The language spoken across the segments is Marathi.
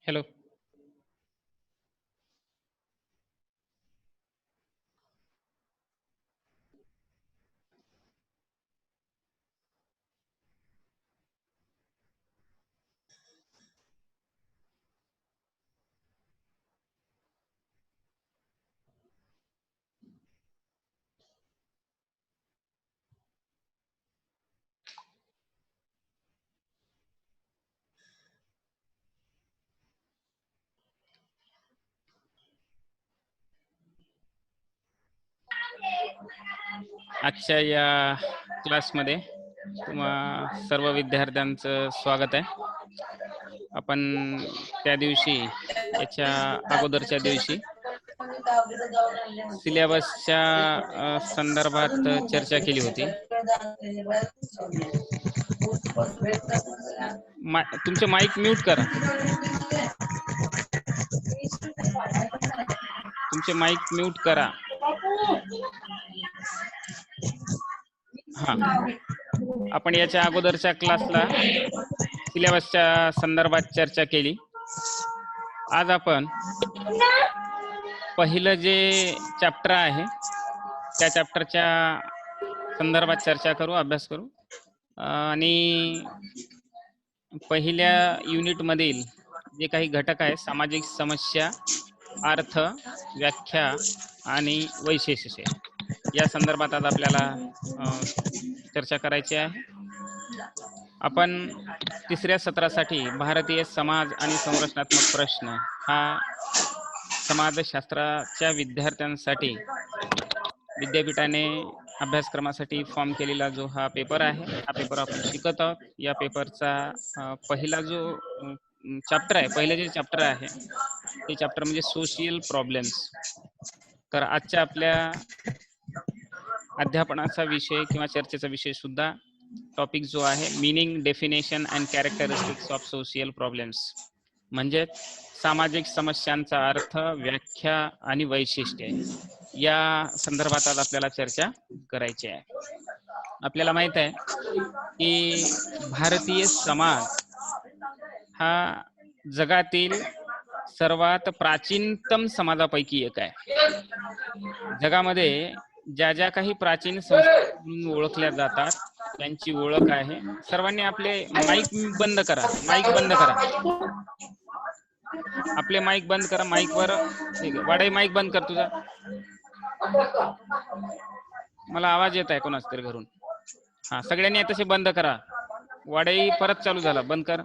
हॅलो. आजच्या या क्लासमध्ये तुम्हा सर्व विद्यार्थ्यांचं स्वागत आहे. आपण त्या दिवशी याच्या अगोदरच्या दिवशी सिलेबसच्या संदर्भात चर्चा केली होती. तुमचे माईक म्यूट करा. तुमचे माईक म्यूट करा. हा, आपण याच्या अगोदरच्या क्लासला सिलेबसच्या संदर्भात चर्चा केली. आज आपण पहिलं जे चॅप्टर आहे त्या चॅप्टरच्या संदर्भात चर्चा करू, अभ्यास करू. आणि पहिल्या युनिट मधील जे काही घटक आहे, सामाजिक समस्या, अर्थ, व्याख्या आणि वैशिष्ट्ये, या संदर्भात आज आपल्याला चर्चा करायची आहे. आपण तिसऱ्या सत्रासाठी भारतीय समाज आणि संरचनात्मक प्रश्न हा समाजशास्त्राच्या विद्यार्थ्यांसाठी विद्यापीठाने अभ्यासक्रमासाठी फॉर्म केलेला जो हा पेपर आहे, हा पेपर आपण शिकत आहोत. या पेपरचा पहिला जो चॅप्टर आहे, पहिले जे चॅप्टर आहे ते चॅप्टर म्हणजे सोशियल प्रॉब्लेम्स. तर आजच्या आपल्या अध्यापनाचा विषय किंवा चर्चेचा विषय सुद्धा टॉपिक जो आहे, meaning, definition and characteristics of social problems, म्हणजे सामाजिक समस्यांचा अर्थ, व्याख्या आणि वैशिष्ट्ये, या संदर्भात आज आपल्याला चर्चा करायची आहे. आपल्याला माहित आहे की भारतीय समाज हा जगातील सर्वात प्राचीनतम समाजापैकी एक आहे. जगामध्ये ज्या ज्या काही प्राचीन संस्कृती ओळखल्या जातात त्यांची ओळख आहे. सर्वांनी आपले माईक बंद करा, माईक बंद करा, आपले माईक बंद करा. माईकवर ठीक आहे, वाडे माईक बंद कर तुझा, मला आवाज येत आहे कोणाच तरी घरून. हा, सगळ्यांनी तसे बंद करा. वाडे परत चालू झाला, बंद कर.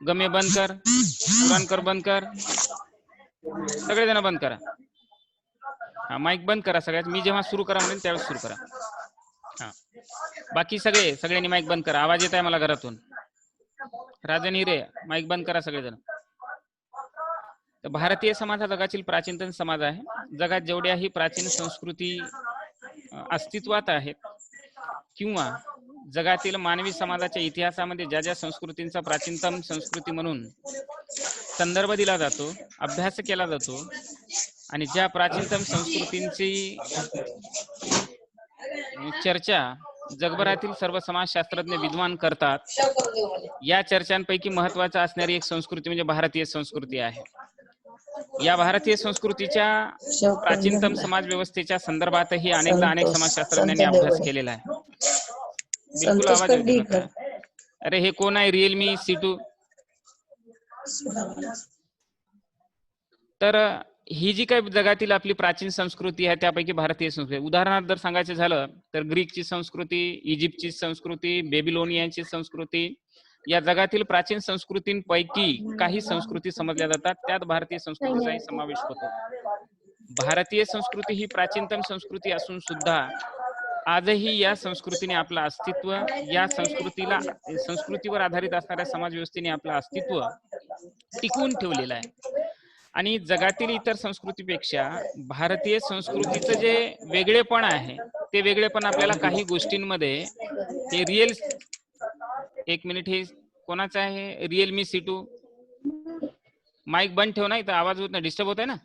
गमे बंद कर, पुराणकर बंद कर, सगळेजण बंद करा. हा, माईक बंद करा सगळ्यात. मी जेव्हा सुरू करा म्हणेन त्यावेळेस सुरू करा. हा, बाकी सगळ्यांनी माईक बंद करा. आवाज येत आहे मला घरातून. राजन हिरे, माईक बंद करा सगळेजण. तर भारतीय समाज हा जगातील प्राचीनतम समाज आहे. जगात जेवढ्याही प्राचीन संस्कृती अस्तित्वात आहेत किंवा जगातील मानवी समाजाच्या इतिहासामध्ये ज्या ज्या संस्कृतींचा प्राचीनतम संस्कृती म्हणून संदर्भ दिला जातो, अभ्यास केला जातो, आणि ज्या प्राचीनतम संस्कृतींची चर्चा जगभरातील सर्व समाजशास्त्रज्ञ विद्वान करतात, या चर्चांपैकी महत्वाचा असणारी एक संस्कृती म्हणजे भारतीय संस्कृती आहे. या भारतीय संस्कृतीच्या प्राचीनतम समाज व्यवस्थेच्या संदर्भातही अनेक समाजशास्त्रज्ञांनी अभ्यास केलेला आहे. बिलकुल आवाज येऊ देऊ नका. अरे हे कोण आहे? Realme C2. तर ही जी काही जगातील आपली प्राचीन संस्कृती आहे त्यापैकी भारतीय संस्कृती, उदाहरणार्थ जर सांगायचं झालं तर ग्रीकची संस्कृती, इजिप्तची संस्कृती, बेबीलोनियाची संस्कृती, या जगातील प्राचीन संस्कृतींपैकी काही संस्कृती समजल्या जातात, त्यात भारतीय संस्कृतीचाही समावेश होतो. भारतीय संस्कृती ही प्राचीनतम संस्कृती असून सुद्धा आजही या संस्कृतीने आपलं अस्तित्व, या संस्कृतीवर आधारित असणाऱ्या समाज व्यवस्थेने आपलं अस्तित्व टिकवून ठेवलेलं आहे. आणि जगातील इतर संस्कृतीपेक्षा भारतीय संस्कृतीचं जे वेगळेपण आहे ते वेगळेपण आपल्याला काही गोष्टींमध्ये हे रिअल. एक मिनिट, हे कोणाचं आहे? Realme C2. माईक बंद ठेव, नाही तर आवाज होत नाही, डिस्टर्ब होत आहे ना.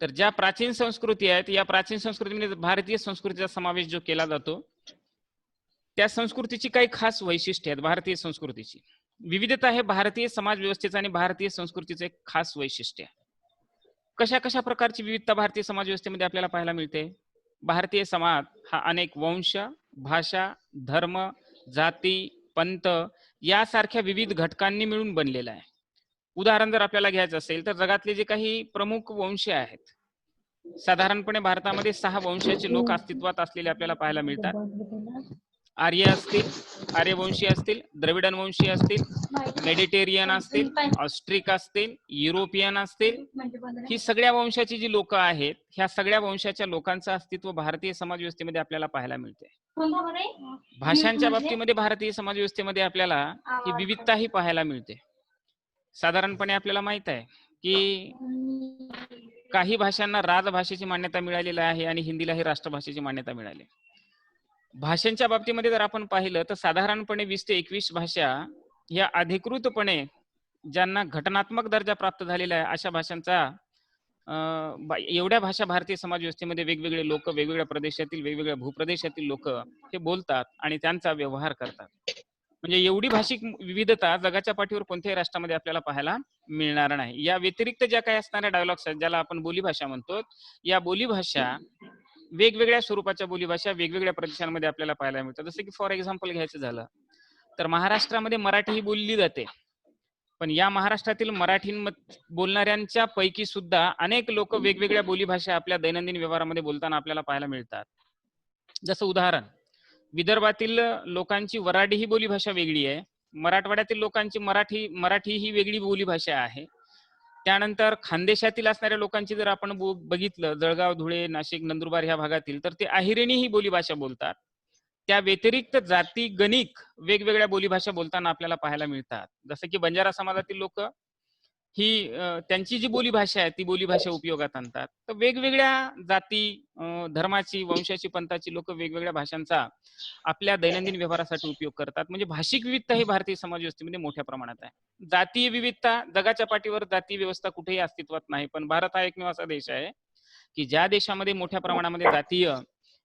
तर ज्या प्राचीन संस्कृती आहेत या प्राचीन संस्कृतीमध्ये भारतीय संस्कृतीचा समावेश जो केला जातो त्या संस्कृतीची काही खास वैशिष्ट्ये आहेत भारतीय संस्कृतीची. विविधता हे भारतीय समाज व्यवस्थेचं आणि भारतीय संस्कृतीचं एक खास वैशिष्ट्य आहे. कशा कशा प्रकारची विविधता भारतीय समाज व्यवस्थेमध्ये आपल्याला पाहायला मिळते? भारतीय समाज हा अनेक वंश, भाषा, धर्म, जाती, पंथ यासारख्या विविध घटकांनी मिळून बनलेला आहे. उदाहरण जर आपल्याला घ्यायचं असेल तर जगातले जे काही प्रमुख वंश आहेत, साधारणपणे भारतामध्ये 6 वंशाचे लोक अस्तित्वात असलेले आपल्याला पाहायला मिळतात. आर्य असतील, आर्यवंशी असतील, द्रविडन वंशी असतील, मेडिटेरियन असतील, ऑस्ट्रिक असतील, युरोपियन असतील. ही सगळ्या वंशाची जी लोक आहेत, ह्या सगळ्या वंशाच्या लोकांचं अस्तित्व भारतीय समाज व्यवस्थेमध्ये आपल्याला पाहायला मिळते. भाषांच्या बाबतीमध्ये भारतीय समाज व्यवस्थेमध्ये आपल्याला ही विविधताही पाहायला मिळते. साधारणपणे आपल्याला माहित आहे की काही भाषांना राजभाषेची मान्यता मिळालेली आहे आणि हिंदीलाही राष्ट्रभाषेची मान्यता मिळाली. भाषांच्या बाबतीमध्ये जर आपण पाहिलं तर साधारणपणे 20 ते 21 भाषा या अधिकृतपणे ज्यांना घटनात्मक दर्जा प्राप्त झालेला आहे अशा भाषांचा एवढ्या भाषा भारतीय समाज व्यवस्थेमध्ये वेगवेगळे लोक, वेगवेगळ्या प्रदेशातील, वेगवेगळ्या भूप्रदेशातील लोक हे बोलतात आणि त्यांचा व्यवहार करतात. म्हणजे एवढी भाषिक विविधता जगाच्या पाठीवर कोणत्याही राष्ट्रामध्ये आपल्याला पाहायला मिळणार नाही. या व्यतिरिक्त ज्या काही असणाऱ्या डायलॉग्स आहेत, ज्याला आपण बोलीभाषा म्हणतो, या बोलीभाषा वेगवेगळ्या स्वरूपाच्या बोलीभाषा वेगवेगळ्या प्रदेशांमध्ये आपल्याला पाहायला मिळतात. जसं की फॉर एक्झाम्पल घ्यायचं झालं तर महाराष्ट्रामध्ये मराठी ही बोलली जाते, पण या महाराष्ट्रातील मराठी बोलणाऱ्यांच्या पैकी सुद्धा अनेक लोक वेगवेगळ्या बोलीभाषा आपल्या दैनंदिन व्यवहारामध्ये बोलताना आपल्याला पाहायला मिळतात. जसं उदाहरण, विदर्भातील लोकांची वराडी ही बोलीभाषा वेगळी आहे, मराठवाड्यातील लोकांची मराठी ही वेगळी बोलीभाषा आहे. त्यानंतर खानदेशातील असणाऱ्या लोकांची जर आपण बघितलं, जळगाव, धुळे, नाशिक, नंदुरबार ह्या भागातील, तर ते अहिरेणी ही बोलीभाषा बोलतात. त्या व्यतिरिक्त जाती गणिक वेगवेगळ्या बोलीभाषा बोलताना आपल्याला पाहायला मिळतात. जसं की बंजारा समाजातील लोक ही त्यांची जी बोलीभाषा आहे ती बोलीभाषा उपयोगात आणतात. तर वेगवेगळ्या जाती, धर्माची, वंशाची, पंथाची लोक वेगवेगळ्या भाषांचा आपल्या दैनंदिन व्यवहारासाठी उपयोग करतात. म्हणजे भाषिक विविधता ही भारतीय समाज व्यवस्थेमध्ये मोठ्या प्रमाणात आहे. जातीय विविधता, जगाच्या पाठीवर जातीय व्यवस्था कुठेही अस्तित्वात नाही, पण भारत हा एकमेव असा देश आहे की ज्या देशामध्ये मोठ्या प्रमाणामध्ये जातीय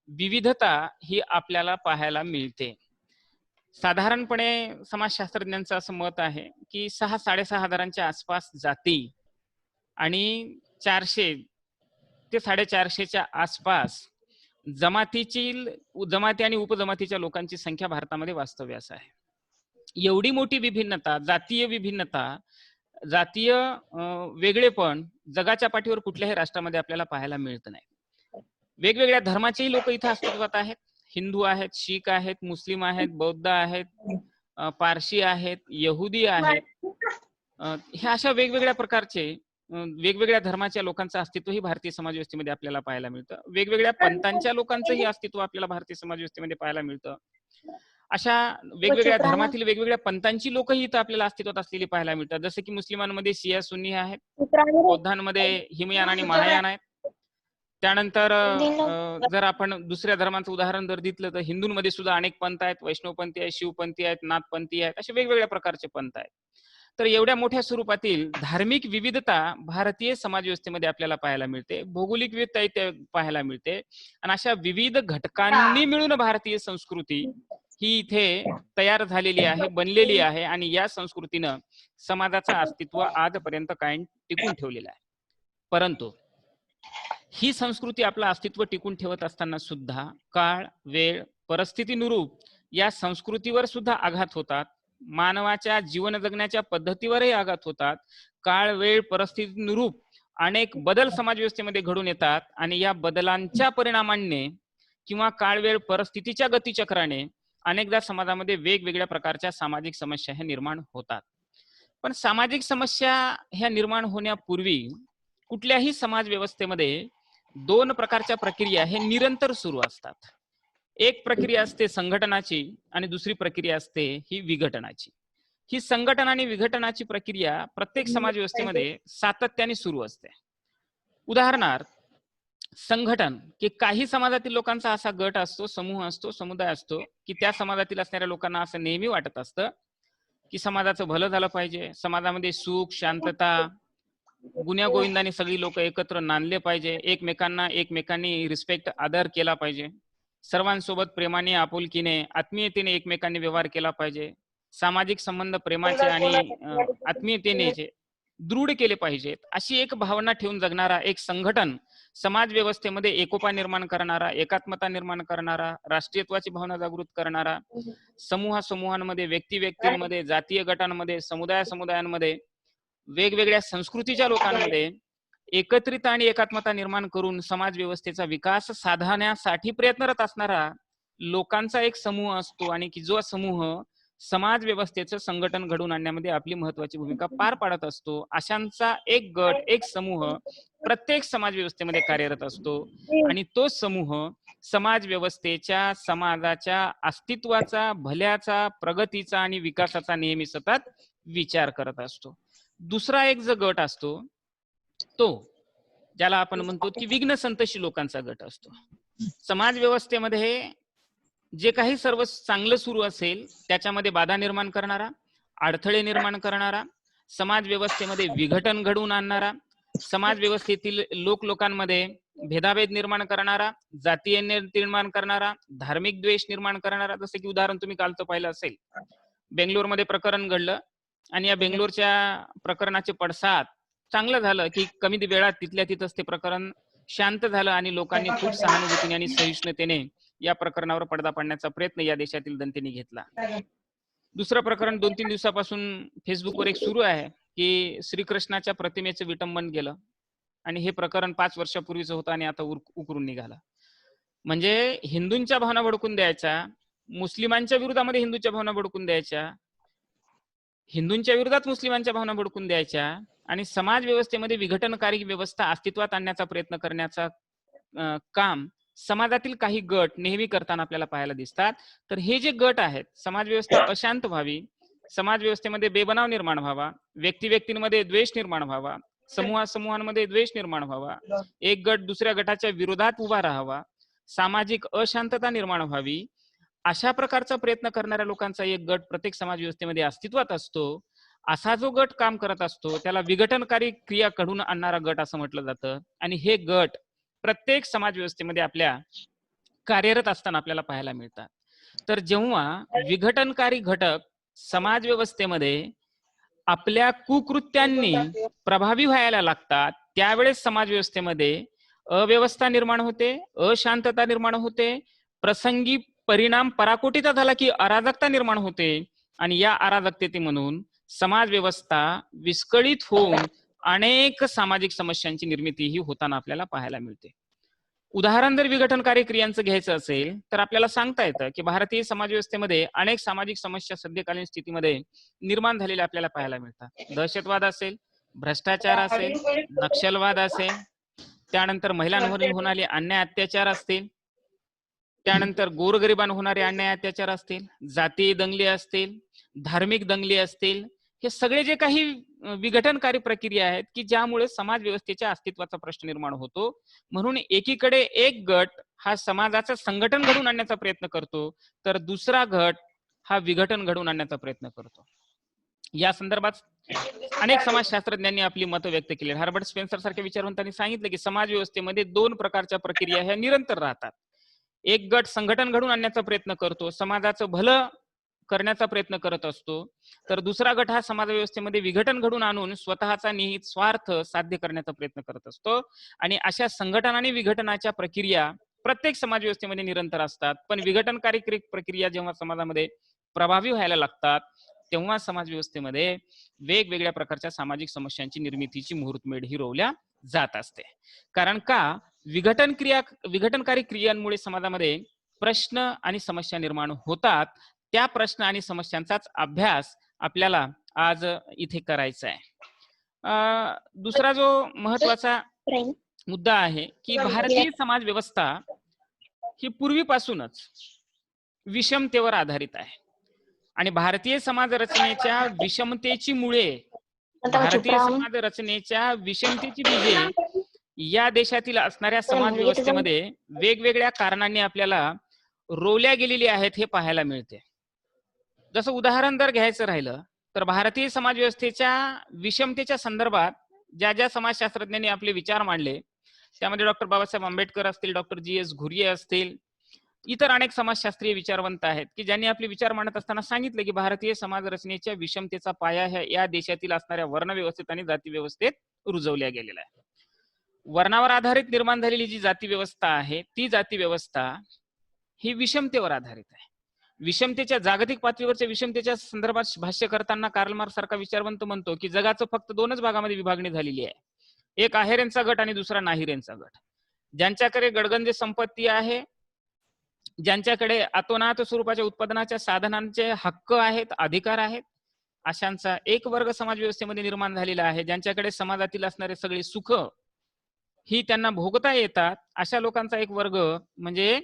विविधता ही आपल्याला पाहायला मिळते. साधारणपणे समाजशास्त्रज्ञांचं असं मत आहे की 6-6.5 हजारांच्या आसपास जाती आणि 400 ते 450च्या आसपास जमाती आणि उपजमातीच्या लोकांची संख्या भारतामध्ये वास्तव्यास आहे. एवढी मोठी विभिन्नता, जातीय विभिन्नता, जातीय वेगळेपण जगाच्या पाठीवर कुठल्याही राष्ट्रामध्ये आपल्याला पाहायला मिळत नाही. वेगवेगळ्या धर्माचेही लोक इथं अस्तित्वात आहेत. हिंदू आहेत, शीख आहेत, मुस्लिम आहेत, बौद्ध आहेत, पारशी आहेत, यहुदी आहेत. ह्या अशा वेगवेगळ्या प्रकारचे वेगवेगळ्या धर्माच्या लोकांचं अस्तित्वही भारतीय समाज व्यवस्थेमध्ये आपल्याला पाहायला मिळतं. वेगवेगळ्या पंथांच्या लोकांचंही अस्तित्व आपल्याला भारतीय समाज व्यवस्थेमध्ये पाहायला मिळतं. अशा वेगवेगळ्या धर्मातील वेगवेगळ्या पंथांची लोकही इथं आपल्याला अस्तित्वात असलेली पाहायला मिळतात. जसं की मुस्लिमांमध्ये शिया सुन्नी आहेत, बौद्धांमध्ये हिमयान आणि महायान आहेत. त्यानंतर जर आपण दुसऱ्या धर्मांचं उदाहरण जर दिलं तर हिंदूंमध्ये सुद्धा अनेक पंथ आहेत, वैष्णवपंथी आहेत, शिवपंथी आहेत, नाथपंथी आहेत, असे वेगवेगळ्या प्रकारचे पंथ आहेत. तर एवढ्या मोठ्या स्वरूपातील धार्मिक विविधता भारतीय समाज व्यवस्थेमध्ये आपल्याला पाहायला मिळते. भौगोलिक विविधता इथे पाहायला मिळते आणि अशा विविध घटकांनी मिळून भारतीय संस्कृती ही इथे तयार झालेली आहे, बनलेली आहे आणि या संस्कृतीनं समाजाचं अस्तित्व आजपर्यंत कायम टिकून ठेवलेलं आहे. परंतु ही संस्कृती आपलं अस्तित्व टिकून ठेवत असताना सुद्धा काळ, वेळ, परिस्थितीनुरूप या संस्कृतीवर सुद्धा आघात होतात. मानवाच्या जीवन जगण्याच्या पद्धतीवरही आघात होतात. काळ, वेळ, परिस्थितीनुरूप अनेक बदल समाज व्यवस्थेमध्ये घडून येतात आणि या बदलांच्या परिणामांनी किंवा काळ, वेळ, परिस्थितीच्या गतिचक्राने अनेकदा समाजामध्ये वेगवेगळ्या प्रकारच्या सामाजिक समस्या ह्या निर्माण होतात. पण सामाजिक समस्या ह्या निर्माण होण्यापूर्वी कुठल्याही समाज व्यवस्थेमध्ये 2 प्रकारच्या प्रक्रिया हे निरंतर सुरू असतात. एक प्रक्रिया असते संघटनाची आणि दुसरी प्रक्रिया असते ही विघटनाची. ही संघटन आणि विघटनाची प्रक्रिया प्रत्येक समाज व्यवस्थेमध्ये सातत्याने सुरू असते. उदाहरणार्थ, संघटन की काही समाजातील लोकांचा असा गट असतो, समूह असतो, समुदाय असतो की त्या समाजातील असणाऱ्या लोकांना असं नेहमी वाटत असतं की समाजाचं भलं झालं पाहिजे, समाजामध्ये सुख, शांतता, गुन्ह्या गोविंदाने सगळी लोक एकत्र नांदले पाहिजे, एकमेकांनी रिस्पेक्ट, आदर केला पाहिजे. सर्वांसोबत प्रेमाने, आपुलकीने, आत्मीयतेने एकमेकांनी व्यवहार केला पाहिजे. सामाजिक संबंध प्रेमाचे आणि आत्मीयतेने दृढ केले पाहिजेत. अशी एक भावना ठेवून जगणारा एक संघटन समाज व्यवस्थेमध्ये एकोपा निर्माण करणारा, एकात्मता निर्माण करणारा, राष्ट्रीयत्वाची भावना जागृत करणारा, समूहांमध्ये, व्यक्तींमध्ये, जातीय गटांमध्ये, समुदायांमध्ये, वेगवेगळ्या संस्कृतीच्या लोकांमध्ये एकत्रित आणि एकात्मता निर्माण करून समाज व्यवस्थेचा विकास साधण्यासाठी प्रयत्नरत असणारा लोकांचा एक समूह असतो, आणि की जो समूह समाज व्यवस्थेचं संघटन घडवून आणण्यामध्ये आपली महत्वाची भूमिका पार पाडत असतो. अशांचा एक गट, एक समूह प्रत्येक समाज व्यवस्थेमध्ये कार्यरत असतो, आणि तो समूह समाज व्यवस्थेच्या, समाजाच्या अस्तित्वाचा, भल्याचा, प्रगतीचा आणि विकासाचा नेहमी सतत विचार करत असतो. दुसरा एक जो गट असतो तो, ज्याला आपण म्हणतो की विघ्न संतोषी लोकांचा गट असतो. समाज व्यवस्थेमध्ये जे काही सर्व चांगलं सुरू असेल त्याच्यामध्ये बाधा निर्माण करणारा, अडथळे निर्माण करणारा, समाज व्यवस्थेमध्ये विघटन घडवून आणणारा, समाज व्यवस्थेतील लोकांमध्ये भेदाभेद निर्माण करणारा, जातीय निर्माण करणारा, धार्मिक द्वेष निर्माण करणारा. जसं की उदाहरण तुम्ही कालचं पाहिलं असेल, बेंगलोरमध्ये प्रकरण घडलं, आणि या बेंगलोरच्या प्रकरणाचे पडसाद चांगलं झालं की कमी वेळात तिथल्या तिथंच ते प्रकरण शांत झालं, आणि लोकांनी खूप सहानुभूतीने आणि सहिष्णुतेने या प्रकरणावर पडदा पाडण्याचा प्रयत्न या देशातील जनतेने घेतला. दुसरं प्रकरण 2-3 दिवसापासून फेसबुकवर एक सुरू आहे की श्रीकृष्णाच्या प्रतिमेचं विटंबन केलं, आणि हे प्रकरण 5 वर्षापूर्वीचं होतं आणि आता उकरून निघालं. म्हणजे हिंदूंच्या भावना भडकून द्यायच्या, मुस्लिमांच्या विरोधामध्ये हिंदूंच्या भावना भडकून द्यायच्या, हिंदूंच्या विरोधात मुस्लिमांच्या भावना भडकून द्यायच्या, आणि समाज व्यवस्थेमध्ये विघटनकारी व्यवस्था अस्तित्वात आणण्याचा प्रयत्न करण्याचा काम समाजातील काही गट नेहमी करताना आपल्याला पाहायला दिसतात. तर हे जे गट आहेत, समाज व्यवस्था अशांत व्हावी, समाज व्यवस्थेमध्ये बेबनाव निर्माण व्हावा, व्यक्तींमध्ये द्वेष निर्माण व्हावा, समूहांमध्ये द्वेष निर्माण व्हावा, एक गट दुसऱ्या गटाच्या विरोधात उभा राहावा, सामाजिक अशांतता निर्माण व्हावी, अशा प्रकारचा प्रयत्न करणाऱ्या लोकांचा एक गट प्रत्येक समाज व्यवस्थेमध्ये अस्तित्वात असतो. असा जो गट काम करत असतो त्याला विघटनकारी क्रिया घडवून आणणारा गट असं म्हटलं जातं. आणि हे गट प्रत्येक समाज व्यवस्थेमध्ये आपल्या कार्यरत असताना आपल्याला पाहायला मिळतात. तर जेव्हा विघटनकारी घटक समाज व्यवस्थेमध्ये आपल्या कुकृत्यांनी प्रभावी व्हायला लागतात, त्यावेळेस समाज व्यवस्थेमध्ये अव्यवस्था निर्माण होते, अशांतता निर्माण होते, प्रसंगी परिणाम पराकोटीचा झाला की अराजकता निर्माण होते, आणि या अराजकते म्हणून समाज व्यवस्था विस्कळीत होऊन अनेक सामाजिक समस्यांची निर्मिती ही होताना आपल्याला पाहायला मिळते. उदाहरण जर विघटनकारी क्रियांचं घ्यायचं असेल तर आपल्याला सांगता येतं की भारतीय समाज व्यवस्थेमध्ये अनेक सामाजिक समस्या सद्यकालीन स्थितीमध्ये निर्माण झालेल्या आपल्याला पाहायला मिळतात. दहशतवाद असेल, भ्रष्टाचार असेल, नक्षलवाद असेल, त्यानंतर महिलांवरील होणारे अन्याय अत्याचार असतील, त्यानंतर गोरगरिबांवर होणारे अन्याय अत्याचार असतील, जातीय दंगली असतील, धार्मिक दंगली असतील, हे सगळे जे काही विघटनकारी प्रक्रिया आहेत की ज्यामुळे समाज व्यवस्थेच्या अस्तित्वाचा प्रश्न निर्माण होतो. म्हणून एकीकडे एक गट हा समाजाचं संघटन घडवून आणण्याचा प्रयत्न करतो, तर दुसरा गट हा विघटन घडवून आणण्याचा प्रयत्न करतो. या संदर्भात अनेक समाजशास्त्रज्ञांनी आपली मतं व्यक्त केली. हार्बर्ट स्पेन्सर सारख्या विचारवंतांनी सांगितलं की समाज व्यवस्थेमध्ये 2 प्रकारच्या प्रक्रिया ह्या निरंतर राहतात. एक गट संघटन घडवून आणण्याचा प्रयत्न करतो, समाजाचं भलं करण्याचा प्रयत्न करत असतो, तर दुसरा गट हा समाज व्यवस्थेमध्ये विघटन घडवून आणून स्वतःचा निहित स्वार्थ साध्य करण्याचा प्रयत्न करत असतो. आणि अशा संघटन आणि विघटनाच्या प्रक्रिया प्रत्येक समाज व्यवस्थेमध्ये निरंतर असतात. पण विघटनकारी प्रक्रिया जेव्हा समाजामध्ये प्रभावी व्हायला लागतात तेव्हा समाज व्यवस्थेमध्ये वेगवेगळ्या प्रकारच्या सामाजिक समस्यांची निर्मितीची मुहूर्तमेढ ही रोवल्या जात असते. कारण का विघटनकारी क्रियांमुळे समाजामध्ये प्रश्न आणि समस्या निर्माण होतात. त्या प्रश्न आणि समस्यांचाच अभ्यास आपल्याला आज इथे करायचा आहे. दुसरा जो महत्वाचा मुद्दा आहे की भारतीय समाज व्यवस्था ही पूर्वीपासूनच विषमतेवर आधारित आहे, आणि भारतीय समाज रचनेच्या विषमतेची मुळे, भारतीय समाज रचनेच्या विषमतेची बीजे या देशातील असणाऱ्या समाज व्यवस्थेमध्ये वेगवेगळ्या कारणांनी आपल्याला रोवल्या गेलेली आहेत हे पाहायला मिळते. जसं उदाहरण जर घ्यायचं राहिलं तर भारतीय समाज व्यवस्थेच्या विषमतेच्या संदर्भात ज्या ज्या समाजशास्त्रज्ञांनी आपले विचार मांडले त्यामध्ये डॉक्टर बाबासाहेब आंबेडकर असतील, डॉक्टर जी.एस. घुरिये असतील, इतर अनेक समाजशास्त्रीय विचारवंत आहेत की ज्यांनी आपले विचार मांडत असताना सांगितले की भारतीय समाज रचनेच्या विषमतेचा पाया या देशातील असणाऱ्या वर्णव्यवस्थेत आणि जाती व्यवस्थेत रुजवल्या गेलेला आहे. वर्णावर आधारित निर्माण झालेली जी जाती व्यवस्था आहे ती जाती व्यवस्था ही विषमतेवर आधारित आहे. विषमतेच्या जागतिक पातळीवरच्या विषमतेच्या संदर्भात भाष्य करताना कार्ल मार्क्स सारखा विचारवंत म्हणतो की जगाचं फक्त दोनच भागामध्ये विभागणी झालेली आहे, एक आहेरेंचा गट आणि दुसरा नाहिरेंचा गट. ज्यांच्याकडे गडगंज संपत्ती आहे, ज्यांच्याकडे अतोनात स्वरूपाच्या उत्पादनाच्या साधनांचे हक्क आहेत, अधिकार आहेत, अशांचा एक वर्ग समाज व्यवस्थेमध्ये निर्माण झालेला आहे. ज्यांच्याकडे समाजातील असणारे सगळे सुख ही त्यांना भोगता येतात, अशा लोकांचा एक वर्ग म्हणजे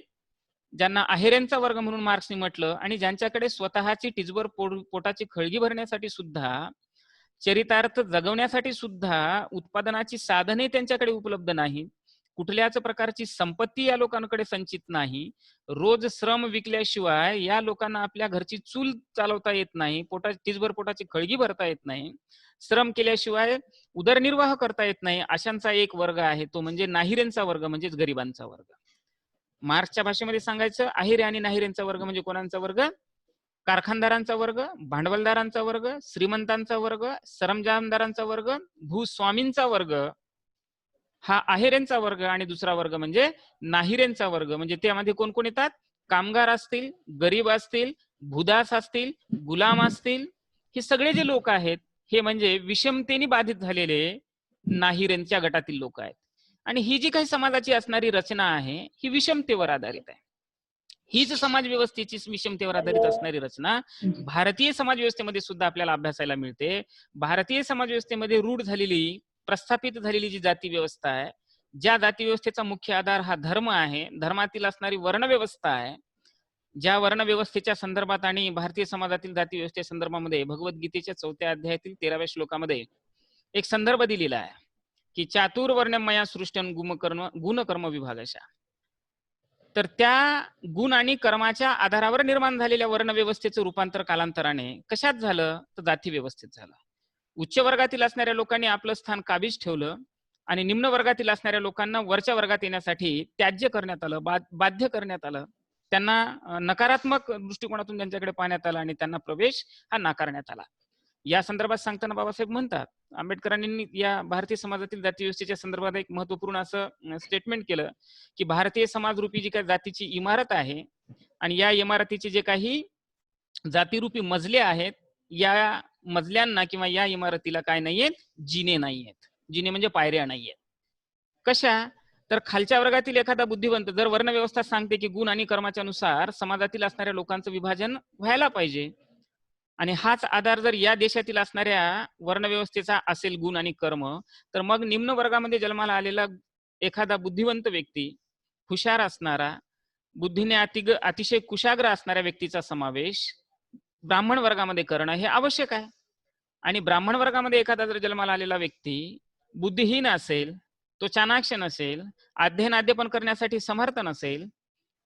ज्यांना आहेरेंचा वर्ग म्हणून मार्क्सने म्हटलं. आणि ज्यांच्याकडे स्वतःची टिचभर पोटाची खळगी भरण्यासाठी सुद्धा, चरितार्थ जगवण्यासाठी सुद्धा उत्पादनाची साधने त्यांच्याकडे उपलब्ध नाही, कुठल्याच प्रकारची संपत्ती या लोकांकडे संचित नाही, रोज श्रम विकल्याशिवाय या लोकांना आपल्या घरची चूल चालवता येत नाही, टिचभर पोटाची खळगी भरता येत नाही, श्रम केल्याशिवाय उदरनिर्वाह करता येत नाही, अशांचा एक वर्ग आहे, तो म्हणजे नाहिरेंचा वर्ग, म्हणजेच गरिबांचा वर्ग. मार्क्सच्या भाषेमध्ये सांगायचं, अहिरे आणि नाहिरेंचा वर्ग म्हणजे कोणाचा वर्ग? कारखानदारांचा वर्ग, भांडवलदारांचा वर्ग, श्रीमंतांचा वर्ग, सरंजामदारांचा वर्ग, भूस्वामींचा वर्ग हा आहेरेंचा वर्ग. आणि दुसरा वर्ग म्हणजे नाहिरेंचा वर्ग. म्हणजे त्यामध्ये कोण कोण येतात? कामगार असतील, गरीब असतील, भूदास असतील, गुलाम असतील, हे सगळे जे लोक आहेत हे म्हणजे विषमतेने बाधित झालेले नाहिरेंच्या गटातील लोक आहेत. आणि ही जी काही समाजाची असणारी रचना आहे ही विषमतेवर आधारित आहे. हीच समाज व्यवस्थेची विषमतेवर आधारित असणारी रचना भारतीय समाज व्यवस्थेमध्ये सुद्धा आपल्याला अभ्यासायला मिळते. भारतीय समाज व्यवस्थेमध्ये रूढ झालेली, प्रस्थापित झालेली जी जाती व्यवस्था आहे, ज्या जाती व्यवस्थेचा मुख्य आधार हा धर्म आहे, धर्मातील असणारी वर्णव्यवस्था आहे, ज्या वर्णव्यवस्थेच्या संदर्भात आणि भारतीय समाजातील जाती व्यवस्थे संदर्भामध्ये भगवद्गीतेच्या 4थ्या अध्यायातील 13व्या श्लोकामध्ये एक संदर्भ दिलेला आहे की चातुर्वर्ण्यमया सृष्टन गुणकर्म विभागाशा. तर त्या गुण आणि कर्माच्या आधारावर निर्माण झालेल्या वर्णव्यवस्थेचं रूपांतर कालांतराने कशात झालं? तर जाती व्यवस्थेत झालं. उच्च वर्गातील असणाऱ्या लोकांनी आपलं स्थान काबीज ठेवलं आणि निम्न वर्गातील असणाऱ्या लोकांना वरच्या वर्गात येण्यासाठी त्याज्य करण्यात आलं, बाध्य करण्यात आलं. त्यांना नकारात्मक दृष्टिकोनातून त्यांच्याकडे पाहण्यात आलं आणि त्यांना प्रवेश हा नाकारण्यात आला. या संदर्भात सांगताना बाबासाहेब म्हणतात, आंबेडकरांनी या भारतीय समाजातील जाती व्यवस्थेच्या संदर्भात एक महत्वपूर्ण असं स्टेटमेंट केलं की भारतीय समाजरूपी जी काही जातीची इमारत आहे आणि या इमारतीचे जे काही जातीरूपी मजले आहेत, या मजल्यांना किंवा या इमारतीला काय नाहीयेत? जिने नाहीयेत. जिने म्हणजे पायऱ्या नाहीयेत. कशा? तर खालच्या वर्गातील एखादा बुद्धिवंत जर वर्णव्यवस्था सांगते की गुण आणि कर्माच्या नुसार समाजातील असणाऱ्या लोकांचं विभाजन व्हायला पाहिजे आणि हाच आधार जर या देशातील असणाऱ्या वर्णव्यवस्थेचा असेल, गुण आणि कर्म, तर मग निम्न वर्गामध्ये जन्माला आलेला एखादा बुद्धिवंत व्यक्ती, हुशार असणारा, बुद्धीने अतिशय कुशाग्र असणाऱ्या व्यक्तीचा समावेश ब्राह्मण वर्गामध्ये करणं हे आवश्यक आहे. आणि ब्राह्मण वर्गामध्ये एखादा जर जन्माला आलेला व्यक्ती बुद्धिहीन असेल, तो चाणाक्ष नसेल, अध्ययन करण्यासाठी समर्थ नसेल,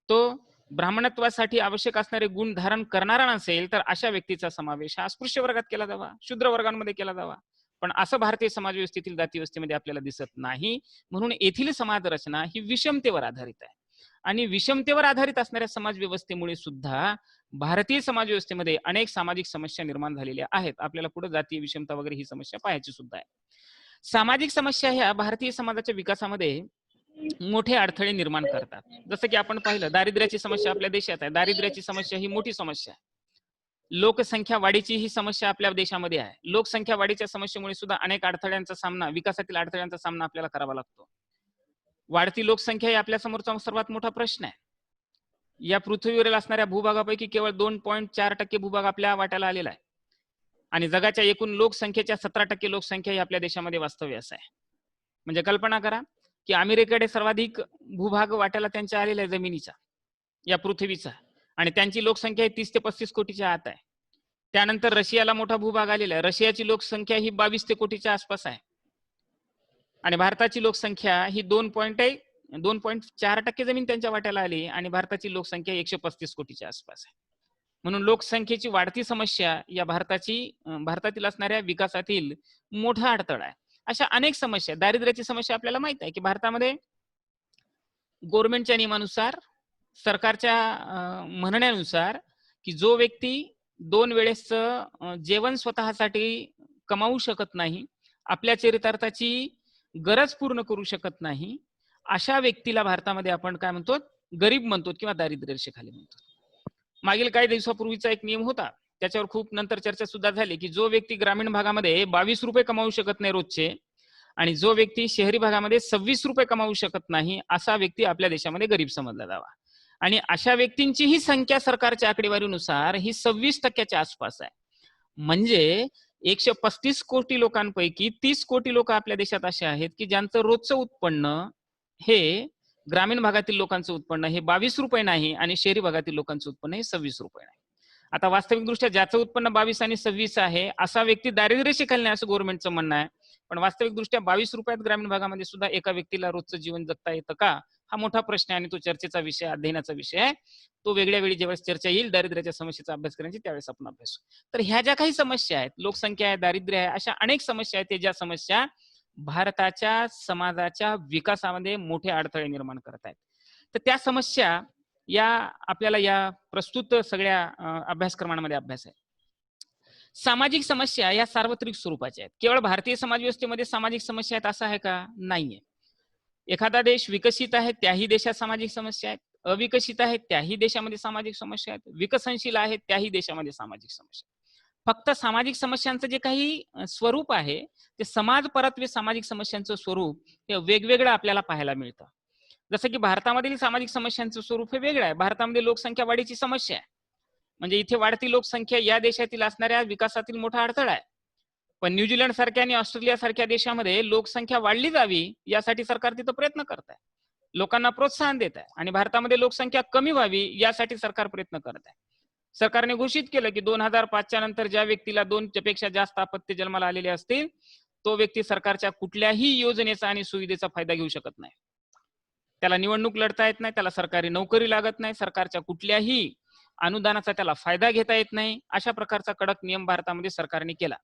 तो ब्राह्मणत्वासाठी आवश्यक असणारे गुण धारण करणारा नसेल, तर अशा व्यक्तीचा समावेश हा अस्पृश्य वर्गात केला जावा, शूद्र वर्गांमध्ये केला जावा. पण असं भारतीय समाज व्यवस्थेतील जाती व्यवस्थेमध्ये आपल्याला दिसत नाही. म्हणून येथील समाज रचना ही विषमतेवर आधारित आहे. आणि विषमतेवर आधारित असणाऱ्या समाज व्यवस्थेमुळे सुद्धा भारतीय समाज व्यवस्थेमध्ये अनेक सामाजिक समस्या निर्माण झालेल्या आहेत. आपल्याला पुढे जातीय विषमता वगैरे ही समस्या पाहायची सुद्धा आहे. सामाजिक समस्या ह्या भारतीय समाजाच्या विकासामध्ये मोठे अडथळे निर्माण करतात. जसं की आपण पाहिलं, दारिद्र्याची समस्या आपल्या देशात आहे. दारिद्र्याची समस्या ही मोठी समस्या आहे. लोकसंख्या वाढीची ही समस्या आपल्या देशामध्ये आहे. लोकसंख्या वाढीच्या समस्येमुळे सुद्धा अनेक अडथळ्यांचा सामना, विकासातील अडथळ्यांचा सामना आपल्याला करावा लागतो. वाढती लोकसंख्या ही आपल्या समोरचा सर्वात मोठा प्रश्न आहे. या पृथ्वीवरील असणाऱ्या भूभागापैकी केवळ 2.4% भूभाग आपल्या वाट्याला आलेला आहे आणि जगाच्या एकूण लोकसंख्येच्या 17% लोकसंख्या ही आपल्या देशामध्ये वास्तव्यास आहे. म्हणजे कल्पना करा की अमेरिकेकडे सर्वाधिक भूभाग वाट्याला त्यांच्या आलेला आहे जमिनीचा, या पृथ्वीचा, आणि त्यांची लोकसंख्या 30 ते 35 कोटीच्या आत आहे. त्यानंतर रशियाला मोठा भूभाग आलेला आहे. रशियाची लोकसंख्या ही 22 ते कोटीच्या आसपास आहे आणि भारताची लोकसंख्या ही 2.4% जमीन त्यांच्या वाट्याला आली आणि भारताची लोकसंख्या 135 कोटीच्या आसपास आहे. म्हणून लोकसंख्येची वाढती समस्या या भारतातील असणाऱ्या विकासातील मोठा अडथळा आहे. अशा अनेक समस्या, दारिद्र्याची समस्या आपल्याला माहित आहे की भारतामध्ये गव्हर्नमेंटच्या नियमानुसार सरकारच्या म्हणण्यानुसार की जो व्यक्ती 2 वेळेसचं जेवण स्वतःसाठी कमावू शकत नाही, आपल्या चरितार्थाची गरज पूर्ण करू शकत नाही, अशा व्यक्तीला भारतामध्ये आपण काय म्हणतो, गरीब म्हणतो किंवा दारिद्र्य रेषेखाली म्हणतो. मागील काही दिवसापूर्वीचा एक नियम होता, त्याच्यावर खूप नंतर चर्चा सुद्धा झाली की जो व्यक्ती ग्रामीण भागामध्ये 22 रुपये कमावू शकत नाही रोजचे आणि जो व्यक्ती शहरी भागामध्ये 26 रुपये कमावू शकत नाही, असा व्यक्ती आपल्या देशामध्ये गरीब समजला जावा. आणि अशा व्यक्तींची ही संख्या सरकारच्या आकडेवारीनुसार ही 26% आसपास आहे. म्हणजे 135 कोटी लोकांपैकी 30 कोटी लोक आपल्या देशात असे आहेत की ज्यांचं रोजचं उत्पन्न हे ग्रामीण भागातील लोकांचं उत्पन्न हे 22 रुपये नाही आणि शहरी भागातील लोकांचं उत्पन्न हे 26 रुपये नाही. आता वास्तविकदृष्ट्या ज्याचं उत्पन्न 22 आणि 26 आहे असा व्यक्ती दारिद्र्य रेषेखाली नाही असं गव्हर्नमेंटचं म्हणणं आहे. पण वास्तविकदृष्ट्या 22 रुपयात ग्रामीण भागामध्ये सुद्धा एका व्यक्तीला रोजचं जीवन जगता येतं का, हा मोठा प्रश्न आहे आणि तो चर्चेचा विषय, अध्ययनाचा विषय आहे. तो वेगळ्या वेळी ज्यावेळेस चर्चा येईल दारिद्र्याच्या समस्येचा अभ्यास करायची त्यावेळेस आपण अभ्यासू. तर ह्या ज्या काही समस्या आहेत, लोकसंख्या आहे, दारिद्र्य आहे, अशा अनेक समस्या आहेत, ज्या समस्या भारताच्या समाजाच्या विकासामध्ये मोठे अडथळे निर्माण करत आहेत. तर त्या समस्या या आपल्याला या प्रस्तुत सगळ्या अभ्यासक्रमांमध्ये अभ्यास आहे. सामाजिक समस्या या सार्वत्रिक स्वरूपाच्या आहेत. केवळ भारतीय समाज व्यवस्थेमध्ये सामाजिक समस्या आहेत असं आहे का? नाहीये. एखादा देश विकसित आहे त्याही देशात सामाजिक समस्या आहेत, अविकसित आहेत त्याही देशामध्ये सामाजिक समस्या आहेत, विकसनशील आहेत त्याही देशामध्ये सामाजिक समस्या. फक्त सामाजिक समस्यांचं जे काही स्वरूप आहे ते समाज परत्वे सामाजिक समस्यांचं स्वरूप हे वेगवेगळं आपल्याला पाहायला मिळतं. जसं की भारतामधील सामाजिक समस्यांचं स्वरूप हे वेगळं आहे. भारतामध्ये लोकसंख्या वाढीची समस्या आहे, म्हणजे इथे वाढती लोकसंख्या या देशातील असणाऱ्या विकासातील मोठा अडथळा आहे. पण न्यूझीलंड सारख्या आणि ऑस्ट्रेलिया सारख्या देशामध्ये लोकसंख्या वाढली जावी यासाठी सरकार तिथं प्रयत्न करत आहे, लोकांना प्रोत्साहन देत आहे. आणि भारतामध्ये लोकसंख्या कमी व्हावी यासाठी सरकार प्रयत्न करत आहे. सरकारने घोषित केलं की 2005च्या नंतर ज्या व्यक्तीला 2 पेक्षा जास्त अपत्य जन्माला आलेले असतील तो व्यक्ती सरकारच्या कुठल्याही योजनेचा आणि सुविधेचा फायदा घेऊ शकत नाही. त्याला निवडणूक लढता येत नाही, त्याला सरकारी नोकरी लागत नाही, सरकारच्या कुठल्याही अनुदानाचा त्याला फायदा घेता येत नाही. अशा प्रकारचा कडक नियम भारतामध्ये सरकारने केला.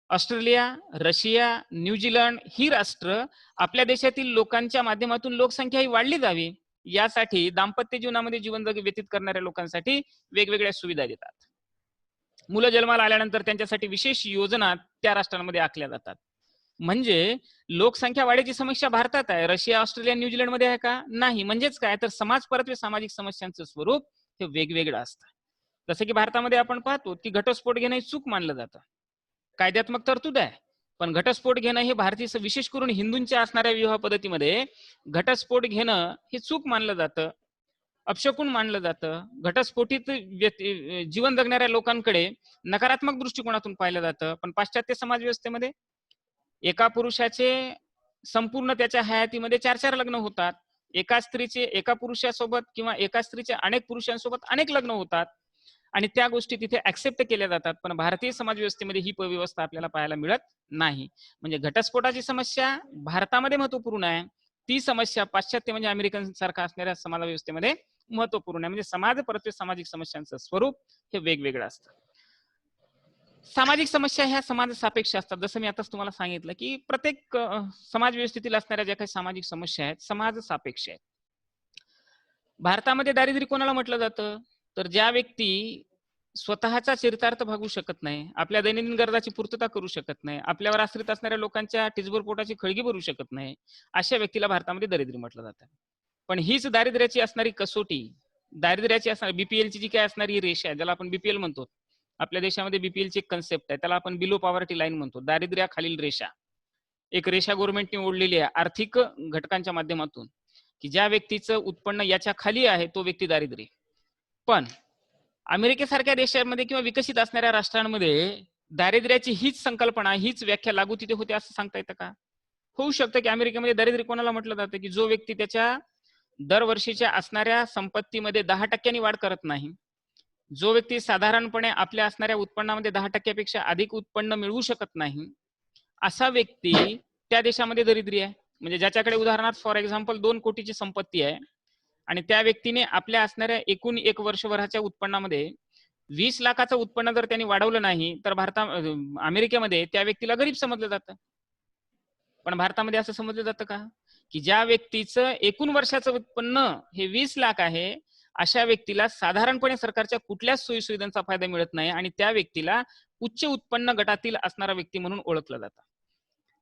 ऑस्ट्रेलिया, रशिया, न्यूझीलंड ही राष्ट्र आपल्या देशातील लोकांच्या माध्यमातून लोकसंख्या ही वाढली जावी यासाठी दाम्पत्य जीवनामध्ये जीवन व्यतीत करणाऱ्या लोकांसाठी वेगवेगळ्या सुविधा देतात. मुलं जन्माला आल्यानंतर त्यांच्यासाठी विशेष योजना त्या राष्ट्रांमध्ये आखल्या जातात. म्हणजे लोकसंख्या वाढीची समस्या भारतात आहे, रशिया, ऑस्ट्रेलिया, न्यूझीलंड मध्ये आहे का? नाही. म्हणजेच काय तर समाज परत्वे सामाजिक समस्यांचं स्वरूप हे वेगवेगळं असतं. जसं की भारतामध्ये आपण पाहतो की घटस्फोट घेणं हे चूक मानलं जातं, कायद्यात्मक तरतूद आहे. पण घटस्फोट घेणं हे भारतीय विशेष करून हिंदूंच्या असणाऱ्या विवाह पद्धतीमध्ये घटस्फोट घेणं हे चूक मानलं जातं, अपशकुन मानलं जातं. घटस्फोटित जीवन जगणाऱ्या लोकांकडे नकारात्मक दृष्टिकोनातून पाहिलं जातं. पण पाश्चात्य समाज व्यवस्थेमध्ये एका पुरुषाचे संपूर्ण त्याच्या हयातीमध्ये 4-4 लग्न होतात. एका स्त्रीचे एका पुरुषासोबत किंवा एका स्त्रीचे अनेक पुरुषांसोबत अनेक लग्न होतात आणि त्या गोष्टी तिथे ऍक्सेप्ट केल्या जातात. पण भारतीय समाज व्यवस्थेमध्ये ही व्यवस्था आपल्याला पाहायला मिळत नाही. म्हणजे घटस्फोटाची समस्या भारतामध्ये महत्वपूर्ण आहे, ती समस्या पाश्चात्य म्हणजे अमेरिकन सारखा असणाऱ्या समाज व्यवस्थेमध्ये महत्वपूर्ण आहे. म्हणजे समाज परत्वे सामाजिक समस्यांचं स्वरूप हे वेगवेगळं असतं. सामाजिक समस्या ह्या समाज सापेक्ष असतात. जसं मी आताच तुम्हाला सांगितलं की प्रत्येक समाज व्यवस्थेतील असणाऱ्या ज्या काही सामाजिक समस्या आहेत समाज सापेक्ष आहेत. भारतामध्ये दारिद्र्य कोणाला म्हटलं जातं? तर ज्या व्यक्ती स्वतःचा चरितार्थ भागू शकत नाही, आपल्या दैनंदिन गरजाची पूर्तता करू शकत नाही, आपल्यावर आश्रित असणाऱ्या लोकांच्या टिचभर पोटाची खळगी भरू शकत नाही, अशा व्यक्तीला भारतामध्ये दारिद्र्य म्हटलं जातं. पण हीच दारिद्र्याची असणारी कसोटी, दारिद्र्याची असणारी बीपीएलची जी काय असणारी रेषा आहे, ज्याला आपण बीपीएल म्हणतो, आपल्या देशामध्ये बीपीएलची एक कन्सेप्ट आहे, त्याला आपण बिलो पॉवर्टी लाईन म्हणतो, दारिद्र्याखालील रेषा. एक रेषा गव्हर्नमेंटने ओढलेली आहे आर्थिक घटकांच्या माध्यमातून की ज्या व्यक्तीचं उत्पन्न याच्या खाली आहे तो व्यक्ती दारिद्र्य. पण अमेरिकेसारख्या देशांमध्ये किंवा विकसित असणाऱ्या राष्ट्रांमध्ये दारिद्र्याची हीच संकल्पना, हीच व्याख्या लागू तिथे होते असं सांगता येतं का? होऊ शकतं की अमेरिकेमध्ये दारिद्र्य कोणाला म्हटलं जातं की जो व्यक्ती त्याच्या दरवर्षीच्या असणाऱ्या संपत्तीमध्ये 10% वाढ करत नाही, जो व्यक्ती साधारणपणे आपल्या असणाऱ्या उत्पन्नामध्ये 10% अधिक उत्पन्न मिळवू शकत नाही, असा व्यक्ती त्या देशामध्ये दारिद्र्य आहे. म्हणजे ज्याच्याकडे उदाहरणार्थ फॉर एक्झाम्पल 2 कोटीची संपत्ती आहे आणि त्या व्यक्तीने आपल्या असणाऱ्या एकूण 1 वर्षभराच्या उत्पन्नामध्ये 20 लाखाचं उत्पन्न जर त्यांनी वाढवलं नाही तर अमेरिकेमध्ये त्या व्यक्तीला गरीब समजलं जातं. पण भारतामध्ये असं समजलं जातं का की ज्या व्यक्तीचं एकूण वर्षाचं उत्पन्न हे 20 लाख आहे, अशा व्यक्तीला साधारणपणे सरकारच्या कुठल्याच सोयीसुविधांचा फायदा मिळत नाही आणि त्या व्यक्तीला उच्च उत्पन्न गटातील असणारा व्यक्ती म्हणून ओळखलं जातं.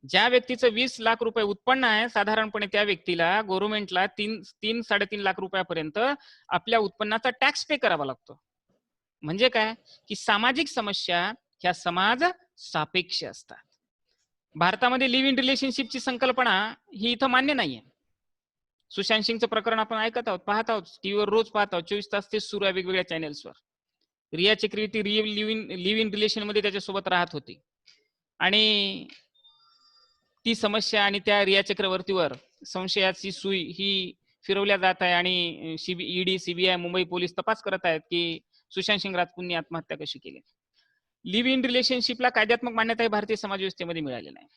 ज्या व्यक्तीचं 20 लाख रुपये उत्पन्न आहे, साधारणपणे त्या व्यक्तीला गव्हर्नमेंटला 3-3.5 लाख रुपयापर्यंत आपल्या उत्पन्नाचा टॅक्स पे करावा लागतो. म्हणजे काय, की सामाजिक समस्या ह्या समाज सापेक्ष असतात. भारतामध्ये लिव्ह इन रिलेशनशिपची संकल्पना ही इथं मान्य नाहीये. सुशांत सिंगचं प्रकरण आपण ऐकत आहोत, पाहत आहोत, टीव्हीवर रोज पाहत आहोत, 24 तास तेच सुरू आहे वेगवेगळ्या चॅनेल्सवर. Rhea Chakraborty live in relation मध्ये त्याच्यासोबत राहत होती आणि ती समस्या आणि त्या रिया चक्रवर्तीवर संशयाची सुई ही फिरवल्या जात आहे आणि ईडी, सीबीआय, मुंबई पोलीस तपास करत आहेत की सुशांत सिंग राजपूतनी आत्महत्या कशी केली. लिव्ह इन रिलेशनशिपला कायद्यात्मक मान्यता ही भारतीय समाज व्यवस्थेमध्ये मिळाली नाही.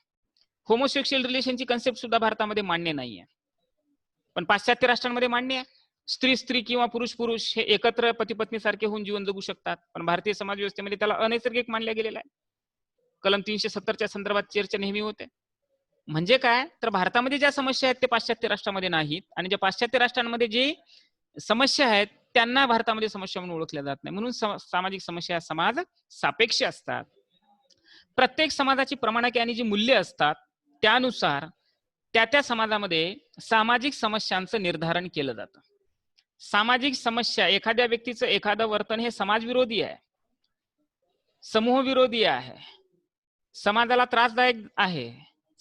होमोसेक्शुअल रिलेशनची कन्सेप्ट सुद्धा भारतामध्ये मान्य नाहीये, पण पाश्चात्य राष्ट्रांमध्ये मान्य आहे. स्त्री स्त्री किंवा पुरुष पुरुष हे एकत्र पती पत्नी सारखे होऊन जीवन जगू शकतात, पण भारतीय समाज व्यवस्थेमध्ये त्याला अनैसर्गिक मानल्या गेलेला आहे. कलम 370च्या संदर्भात चर्चा नेहमी होते. म्हणजे काय, तर भारतामध्ये ज्या समस्या आहेत ते पाश्चात्य राष्ट्रामध्ये नाहीत आणि ज्या पाश्चात्य राष्ट्रांमध्ये जे समस्या आहेत त्यांना भारतामध्ये समस्या म्हणून ओळखल्या जात नाही. म्हणून सामाजिक समस्या समाज सापेक्ष असतात. प्रत्येक समाजाची प्रमाणके आणि जी मूल्य असतात त्यानुसार त्या समाजामध्ये सामाजिक समस्यांचं निर्धारण केलं जातं. सामाजिक समस्या, एखाद्या व्यक्तीचं एखादं वर्तन हे समाजविरोधी आहे, समूह विरोधी आहे, समाजाला त्रासदायक आहे,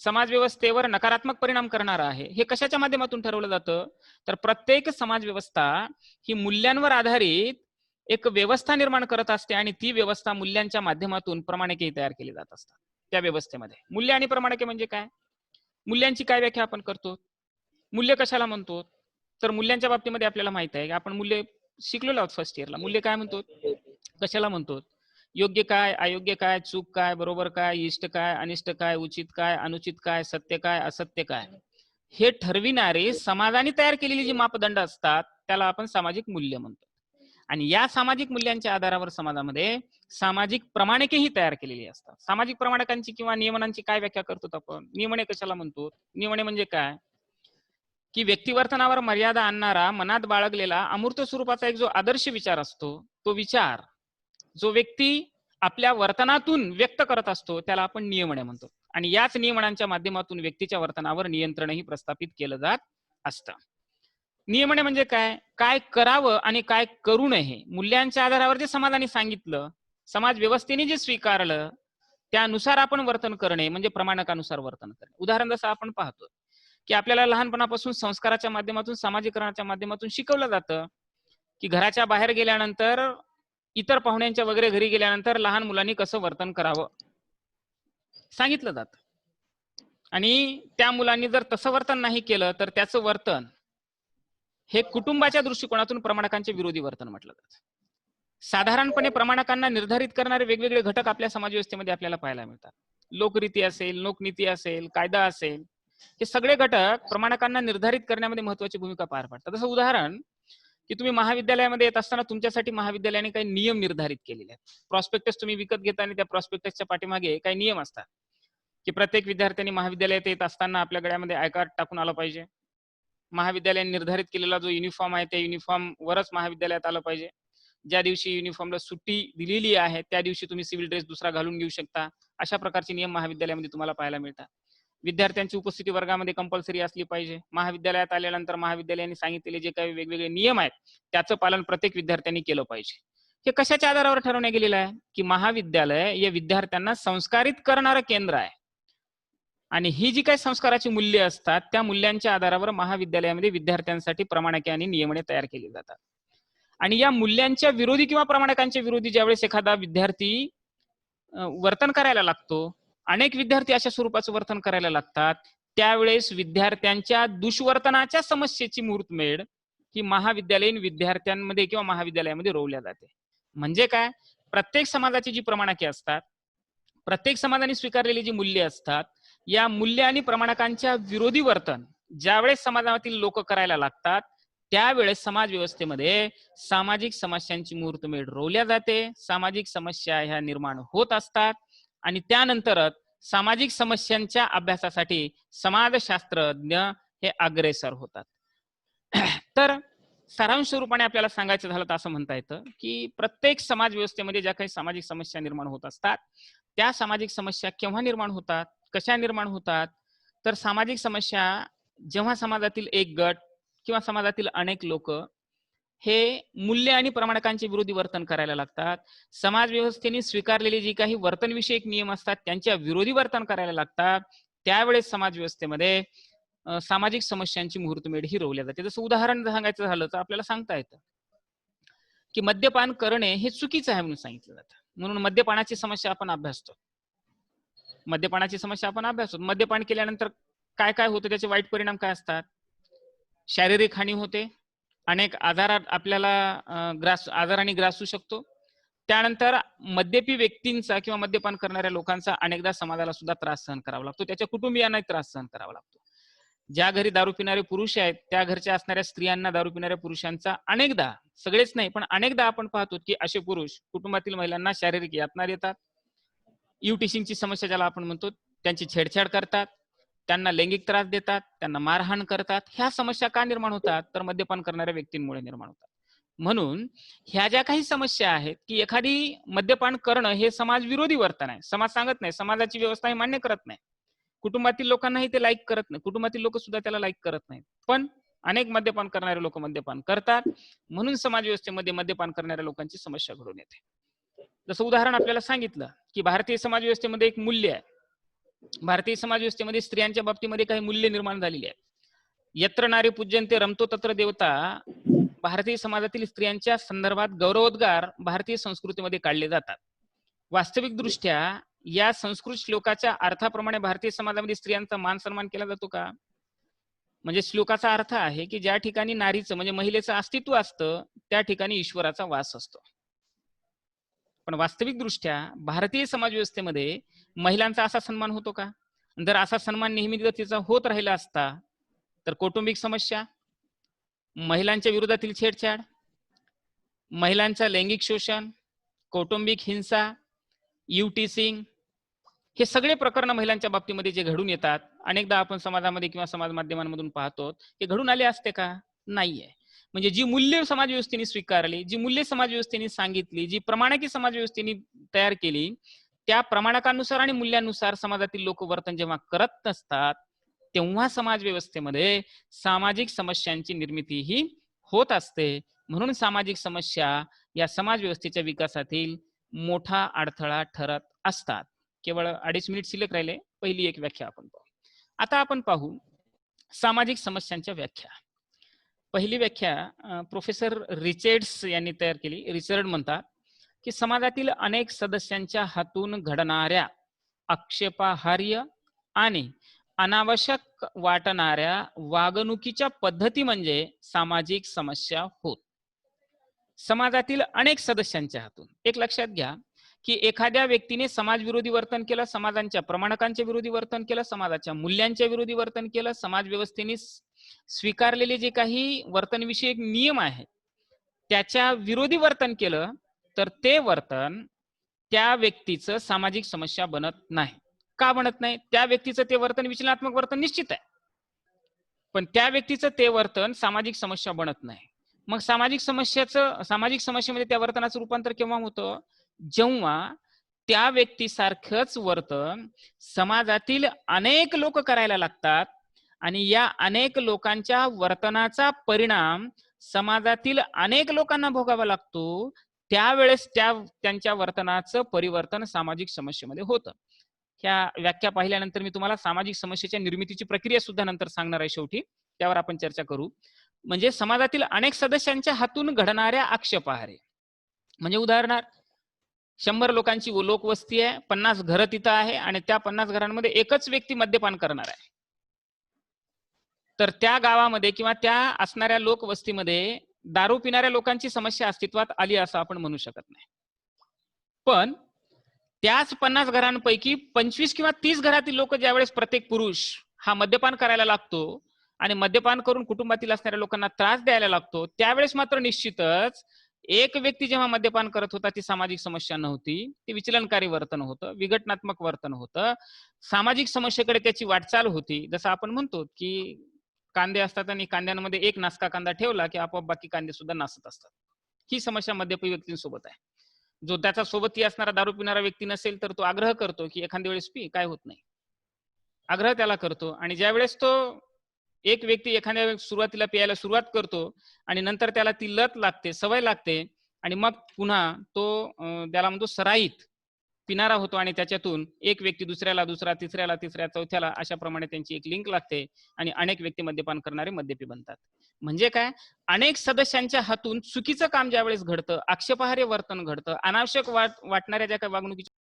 समाज व्यवस्थेवर नकारात्मक परिणाम करणार आहे, हे कशाच्या माध्यमातून ठरवलं जातं, तर प्रत्येक समाज व्यवस्था ही मूल्यांवर आधारित एक व्यवस्था निर्माण करत असते आणि ती व्यवस्था मूल्यांच्या माध्यमातून प्रमाणके तयार केली जात असतात. त्या व्यवस्थेमध्ये मूल्य आणि प्रमाणके म्हणजे काय, मूल्यांची काय व्याख्या आपण करतो, मूल्य कशाला म्हणतो, तर मूल्यांच्या बाबतीमध्ये आपल्याला माहित आहे की आपण मूल्य शिकलेलो आहोत फर्स्ट इयरला. मूल्य काय म्हणतो, कशाला म्हणतो, योग्य काय, अयोग्य काय, चूक काय, बरोबर काय, इष्ट काय, अनिष्ट काय, उचित काय, अनुचित काय, सत्य काय, असत्य काय, हे ठरविणारे समाजाने तयार केलेली जी मापदंड असतात त्याला आपण सामाजिक मूल्य म्हणतो. आणि या सामाजिक मूल्यांच्या आधारावर समाजामध्ये सामाजिक प्रमाणकेही तयार केलेली असतात. सामाजिक प्रमाणकांची किंवा नियमनांची काय व्याख्या करतो आपण, नियमने कशाला म्हणतो, नियमने म्हणजे काय, की व्यक्तिवर्तनावर मर्यादा आणणारा मनात बाळगलेला अमूर्त स्वरूपाचा एक जो आदर्श विचार असतो, तो विचार जो व्यक्ती आपल्या वर्तनातून व्यक्त करत असतो त्याला आपण नियमने म्हणतो. आणि याच नियमनांच्या माध्यमातून व्यक्तीच्या वर्तनावर नियंत्रणही प्रस्थापित केलं जात असतं. नियमने म्हणजे काय, काय करावं आणि काय करू नये, मूल्यांच्या आधारावर जे समाजाने सांगितलं, समाज व्यवस्थेने जे स्वीकारलं त्यानुसार आपण वर्तन करणे म्हणजे प्रमाणकानुसार वर्तन करणे. उदाहरण जसं आपण पाहतो की आपल्याला लहानपणापासून संस्काराच्या माध्यमातून, सामाजिकरणाच्या माध्यमातून शिकवलं जातं की घराच्या बाहेर गेल्यानंतर, इतर पाहुण्यांच्या वगैरे घरी गेल्यानंतर लहान मुलांनी कसं वर्तन करावं सांगितलं जातं. आणि त्या मुलांनी जर तसं वर्तन नाही केलं तर त्याचं वर्तन हे कुटुंबाच्या दृष्टिकोनातून प्रमाणकांचे विरोधी वर्तन म्हटलं जातं. साधारणपणे प्रमाणकांना निर्धारित करणारे वेगवेगळे घटक आपल्या समाज व्यवस्थेमध्ये आपल्याला पाहायला मिळतात. लोकरीती असेल, लोकनीती असेल, कायदा असेल, हे सगळे घटक प्रमाणकांना निर्धारित करण्यामध्ये महत्वाची भूमिका पार पाडतात. जसं उदाहरण की तुम्ही महाविद्यालयामध्ये येत असताना तुमच्यासाठी महाविद्यालयाने काही नियम निर्धारित केलेले आहेत. प्रॉस्पेक्टस तुम्ही विकत घेता आणि त्या प्रॉस्पेक्टसच्या पाठीमागे काही नियम असतात की प्रत्येक विद्यार्थ्यांनी महाविद्यालयात येत असताना आपल्या गळ्यामध्ये आय कार्ड टाकून आलं पाहिजे, महाविद्यालयाने निर्धारित केलेला जो युनिफॉर्म आहे त्या युनिफॉर्म वरच महाविद्यालयात आलं पाहिजे, ज्या दिवशी युनिफॉर्मला सुट्टी दिलेली आहे त्या दिवशी तुम्ही सिव्हिल ड्रेस दुसरा घालून घेऊ शकता. अशा प्रकारचे नियम महाविद्यालयामध्ये तुम्हाला पाहायला मिळतात. विद्यार्थ्यांची उपस्थिती वर्गामध्ये कंपल्सरी असली पाहिजे. महाविद्यालयात आल्यानंतर महाविद्यालयाने सांगितलेले जे काही वेगवेगळे नियम आहेत त्याचं पालन प्रत्येक विद्यार्थ्यांनी केलं पाहिजे. हे कशाच्या आधारावर ठरवण्यात गेलेलं आहे की महाविद्यालय या विद्यार्थ्यांना संस्कारित करणारं केंद्र आहे आणि ही जी काही संस्काराची मूल्य असतात त्या मूल्यांच्या आधारावर महाविद्यालयामध्ये विद्यार्थ्यांसाठी प्रमाणके आणि नियमने तयार केली जातात. आणि या मूल्यांच्या विरोधी किंवा प्रमाणकांच्या विरोधी ज्यावेळेस एखादा विद्यार्थी वर्तन करायला लागतो, अनेक विद्यार्थी अशा स्वरूपाचं वर्तन करायला लागतात, त्यावेळेस विद्यार्थ्यांच्या दुष्वर्तनाच्या समस्येची मुहूर्तमेढ ही महाविद्यालयीन विद्यार्थ्यांमध्ये किंवा महाविद्यालयामध्ये रोवल्या जाते. म्हणजे काय, प्रत्येक समाजाची जी प्रमाणके असतात, प्रत्येक समाजाने स्वीकारलेली जी मूल्य असतात, या मूल्य आणि प्रमाणकांच्या विरोधी वर्तन ज्यावेळेस समाजातील लोक करायला लागतात त्यावेळेस समाज व्यवस्थेमध्ये सामाजिक समस्यांची मुहूर्तमेढ रोवल्या जाते. सामाजिक समस्या ह्या निर्माण होत असतात आणि त्यानंतरच सामाजिक समस्यांच्या अभ्यासासाठी समाजशास्त्रज्ञ हे अग्रेसर होतात. तर सारांश स्वरूपाने आपल्याला सांगायचं झालं तर असं म्हणता येतं की प्रत्येक समाज व्यवस्थेमध्ये ज्या काही सामाजिक समस्या निर्माण होत असतात, त्या सामाजिक समस्या केव्हा निर्माण होतात, कशा निर्माण होतात, तर सामाजिक समस्या जेव्हा समाजातील एक गट किंवा समाजातील अनेक लोक हे मूल्य आणि प्रमाणकांचे विरोधी वर्तन करायला लागतात, समाज व्यवस्थेने स्वीकारलेली जी काही वर्तनविषयक नियम असतात त्यांच्या विरोधी वर्तन करायला लागतात, त्यावेळेस समाज व्यवस्थेमध्ये सामाजिक समस्यांची मुहूर्तमेढ ही रोवल्या जाते. जसं उदाहरण सांगायचं झालं तर आपल्याला सांगता येतं की मद्यपान करणे हे चुकीचं आहे म्हणून सांगितलं जातं, म्हणून मद्यपानाची समस्या आपण अभ्यासतो. मद्यपान केल्यानंतर काय काय होतं, त्याचे वाईट परिणाम काय असतात? शारीरिक हानी होते, अनेक आजारात आपल्याला आजाराने ग्रासू शकतो. त्यानंतर मद्यपी व्यक्तींचा किंवा मद्यपान करणाऱ्या लोकांचा अनेकदा समाजाला सुद्धा त्रास सहन करावा लागतो, त्याच्या कुटुंबियांनाही त्रास सहन करावा लागतो. ज्या घरी दारू पिणारे पुरुष आहेत त्या घरच्या असणाऱ्या स्त्रियांना दारू पिणाऱ्या पुरुषांचा अनेकदा, सगळेच नाही पण अनेकदा आपण पाहतो की असे पुरुष कुटुंबातील महिलांना शारीरिक यातना देतात, ची समस्या ज्याला आपण म्हणतो, त्यांची छेडछाड करतात, त्यांना लैंगिक त्रास देतात, त्यांना मारहाण करतात. ह्या समस्या का निर्माण होतात, तर मद्यपान करणाऱ्या व्यक्तींमुळे निर्माण होतात. म्हणून ह्या ज्या काही समस्या आहेत की एखादी मद्यपान करणं हे समाज विरोधी वर्तन आहे, समाज सांगत नाही, समाजाची व्यवस्था हे मान्य करत नाही, कुटुंबातील लोकांनाही ते लाईक करत नाही, कुटुंबातील लोक सुद्धा त्याला लाईक करत नाहीत, पण अनेक मद्यपान करणारे लोक मद्यपान करतात, म्हणून समाज व्यवस्थेमध्ये मद्यपान करणाऱ्या लोकांची समस्या घडून येते. जसं उदाहरण आपल्याला सांगितलं की भारतीय समाज व्यवस्थेमध्ये एक मूल्य आहे, भारतीय समाज व्यवस्थेमध्ये स्त्रियांच्या बाबतीमध्ये काही मूल्य निर्माण झालेली आहे. यत्र नारी पूज्यन्ते रमतो तत्र देवता, भारतीय समाजातील स्त्रियांच्या संदर्भात गौरवोद्गार भारतीय संस्कृतीमध्ये काढले जातात. वास्तविक दृष्ट्या या संस्कृत श्लोकाच्या अर्थाप्रमाणे भारतीय समाजामध्ये स्त्रियांचा मान सन्मान केला जातो का? म्हणजे श्लोकाचा अर्थ आहे की ज्या ठिकाणी नारीचं म्हणजे महिलेचं अस्तित्व असतं त्या ठिकाणी ईश्वराचा वास असतो. पण वास्तविक दृष्ट्या भारतीय समाज व्यवस्थेमध्ये महिलांचा असा सन्मान होतो का? जर असा सन्मान नेहमी जर तिचा होत राहिला असता तर कौटुंबिक समस्या, महिलांच्या विरोधातील छेडछाड, महिलांचा लैंगिक शोषण, कौटुंबिक हिंसा, युटिसिंग, हे सगळे प्रकरण महिलांच्या बाबतीमध्ये जे घडून येतात, अनेकदा आपण समाजामध्ये किंवा समाज माध्यमांमधून पाहतो, ते घडून आले असते का? नाहीये. म्हणजे जी मूल्य समाज व्यवस्थेने स्वीकारली, जी मूल्य समाज व्यवस्थेने सांगितली, जी प्रमाणके समाज व्यवस्थेने तयार केली, त्या प्रमाणकानुसार आणि मूल्यानुसार समाजातील लोक वर्तन जेव्हा करत नसतात तेव्हा समाज व्यवस्थेमध्ये सामाजिक समस्यांची निर्मिती ही होत असते. म्हणून सामाजिक समस्या या समाज व्यवस्थेच्या विकासातील मोठा अडथळा ठरत असतात. केवळ 2.5 मिनिट शिल्लक राहिले, पहिली एक व्याख्या आपण पाहू. आता आपण पाहू सामाजिक समस्यांच्या व्याख्या. पहिली व्याख्या प्रोफेसर रिचर्ड्स यांनी तयार केली. रिचर्ड म्हणतात की समाजातील अनेक सदस्यांच्या हातून घडणाऱ्या आक्षेपार्ह आणि अनावश्यक वाटणाऱ्या वागणुकीच्या पद्धती म्हणजे सामाजिक समस्या होत. समाजातील अनेक सदस्यांच्या हातून, एक लक्षात घ्या की एखाद्या व्यक्तीने समाज विरोधी वर्तन केलं, समाजाच्या प्रमाणकांच्या विरोधी वर्तन केलं, समाजाच्या मूल्यांच्या विरोधी वर्तन केलं, समाज व्यवस्थेने स्वीकारलेले जे काही वर्तनविषयक नियम आहेत त्याच्या विरोधी वर्तन केलं तर ते वर्तन त्या व्यक्तीचं सामाजिक समस्या बनत नाही. का बनत नाही? त्या व्यक्तीचं ते वर्तन विचलनात्मक वर्तन निश्चित आहे, पण त्या व्यक्तीचं ते वर्तन सामाजिक समस्या बनत नाही. मग सामाजिक समस्येमध्ये त्या वर्तनाचं रूपांतर केव्हा होतं? जेव्हा त्या व्यक्तीसारखंच वर्तन समाजातील अनेक लोक करायला लागतात आणि या अनेक लोकांच्या वर्तनाचा परिणाम समाजातील अनेक लोकांना भोगावा लागतो, त्यावेळेस त्यांच्या वर्तनाचं परिवर्तन सामाजिक समस्येमध्ये होतं. ह्या व्याख्या पाहिल्यानंतर मी तुम्हाला सामाजिक समस्येच्या निर्मितीची प्रक्रिया सुद्धा नंतर सांगणार आहे, शेवटी त्यावर आपण चर्चा करू. म्हणजे समाजातील अनेक सदस्यांच्या हातून घडणाऱ्या आक्षेपार्ह, म्हणजे उदाहरणार्थ 100 लोकांची लोकवस्ती आहे, 50 घरं तिथं आहे आणि त्या 50 घरांमध्ये एकच व्यक्ती मद्यपान करणार आहे, तर त्या गावामध्ये किंवा त्या असणाऱ्या लोकवस्तीमध्ये दारू पिणाऱ्या लोकांची समस्या अस्तित्वात आली असं आपण म्हणू शकत नाही. पण त्याच 50 घरांपैकी 25 किंवा 30 घरातील लोक ज्यावेळेस प्रत्येक पुरुष हा मद्यपान करायला लागतो आणि मद्यपान करून कुटुंबातील असणाऱ्या लोकांना त्रास द्यायला लागतो, त्यावेळेस मात्र निश्चितच एक व्यक्ती जेव्हा मद्यपान करत होता ती सामाजिक समस्या नव्हती, ती विचलनकारी वर्तन होतं, विघटनात्मक वर्तन होतं, सामाजिक समस्येकडे त्याची वाटचाल होती. जसं आपण म्हणतो की कांदे असतात आणि कांद्यांमध्ये एक नासका कांदा ठेवला की आपोआप बाकी कांदे सुद्धा नासत असतात. ही समस्या मद्यपी व्यक्तींसोबत आहे. जो त्याचा सोबती असणारा दारू पिणारा व्यक्ती नसेल तर तो आग्रह करतो की एखाद्या वेळेस पी, काय होत नाही. आग्रह त्याला करतो आणि ज्यावेळेस तो एक व्यक्ती एखाद्या वेळेस सुरुवातीला प्यायला सुरुवात करतो आणि नंतर त्याला ती लत लागते, सवय लागते आणि मग पुन्हा तो त्याला म्हणतो सराईत पिणारा होतो आणि त्याच्यातून एक व्यक्ती दुसऱ्याला, दुसरा तिसऱ्याला, तिसऱ्या चौथ्याला अशा प्रमाणे त्यांची एक लिंक लागते आणि अनेक व्यक्ती मद्यपान करणारे मद्यपी बनतात. म्हणजे काय? अनेक सदस्यांच्या हातून चुकीचं काम ज्यावेळेस घडतं, आक्षेपार्ह वर्तन घडतं, अनावश्यक वाटणाऱ्या ज्या काही वागणुकीच्या